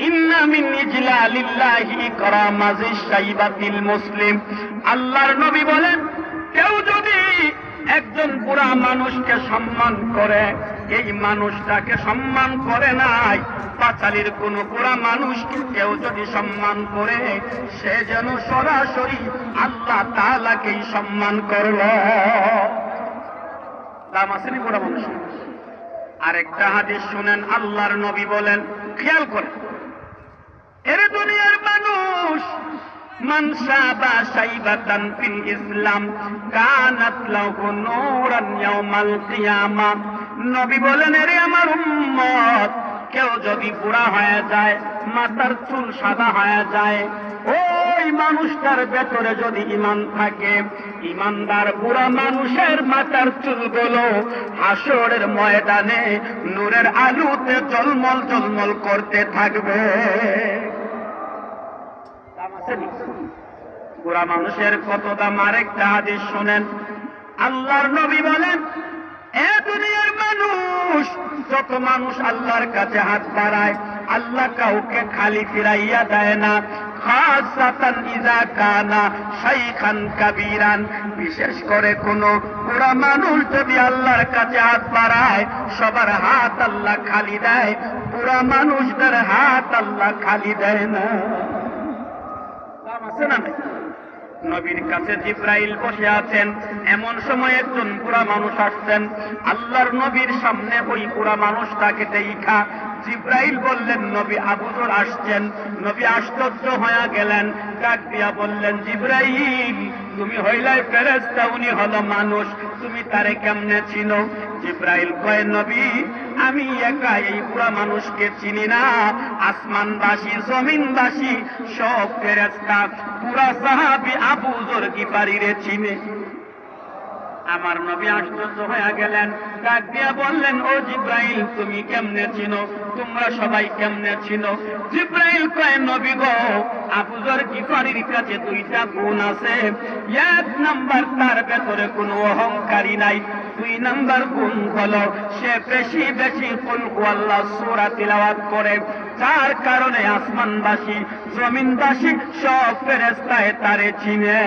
ইন্না মিন ইজলালিল্লাহি ইকরামাজিশ শাইবাতিল মুসলিম। আল্লাহর নবী বলেন, কেউ যদি একজন বুড়া মানুষকে সম্মান করে, এই মানুষটাকে সম্মান করে নাই, পাঁচালীর কোন বুড়া মানুষকে কেউ যদি সম্মান করে, সে যেন সরাসরি আল্লাহ তাআলাকেই সম্মান করল। দাম আছে নি বুড়া মানুষ? আরেকটা হাদিস শুনেন, আল্লাহর নবী বলেন, খেয়াল করেন, এর দুনিয়ার মানুষ মান শাবা শাইবাতান ফিল ইসলাম কানাত লাহু নূরান ইয়াউমাল কিয়ামা। নবী বলেন, এরে আমার উম্মত, কেউ যদি বুড়া হয়ে যায়, মাথার চুল সাদা হয়ে যায়, ওই মানুষটার ভেতরে যদি ঈমান থাকে, ঈমানদার বুড়া মানুষের মাথার চুলগুলো হাসরের ময়দানে নূরের আলোতে ঝলমল ঝলমল করতে থাকবে। বুড়া মানুষের কত দাম। আরেকটা হাদিস শুনেন, আল্লাহর নবী বলেন, এ দুনিয়ার মানুষ, যত মানুষ আল্লাহর কাছে হাত বাড়ায়, আল্লাহ কাউকে খালি ফিরাইয়া দেয় না। খাসাতান ইযা কানা শাইখান কাবীরান, বিশেষ করে কোন বুড়া মানুষ যদি আল্লাহর কাছে হাত বাড়ায়, সবার হাত আল্লাহ খালি দেয়, বুড়া মানুষদের হাত আল্লাহ খালি দেয় না। আছে না? নবীর কাছে জিবরাইল বসে আছেন, এমন সময় একজন বুড়া মানুষ আসছেন, আল্লাহর নবীর সামনে ওই বুড়া মানুষটাকে দেখা জিবরাইল বললেন, নবী আবু যর আসছেন। নবী আশ্চর্য হয়ে গেলেন, ডাক দিয়া বললেন, জিবরাইল, তুমি হইলাই ফেরেশতা, উনি হলো মানুষ, তুমি তারে কেমনে চিনো? জিবরাইল কয়, নবী, আমি একা এই বুড়া মানুষকে চিনি না, আসমানবাসী জমিনবাসী সব ফেরেশতা পুরা সাহাবী আবু যর গিফারীরে চিনে। আমার নবী আশ্চর্য হয়ে গেলেন, ডাক দিয়া বললেন, ও জিবরাইল, তুমি কেমনে চিনো? তোমরা সবাই কেমনে চিনো? জিবরাইল কয়, নবী গো, আবু যর গিফারীর কাছে দুইটা গুণ আছে। এক নাম্বার, তার ভেতরে কোনো অহংকারী নাই। দুই নাম্বার গুণ হলো, সে বেশি বেশি কুল হুয়াল্লাহ সূরা তিলাওয়াত করে, যার কারণে আসমানবাসী জমিনবাসী সব ফেরেশতায় তারে চিনে।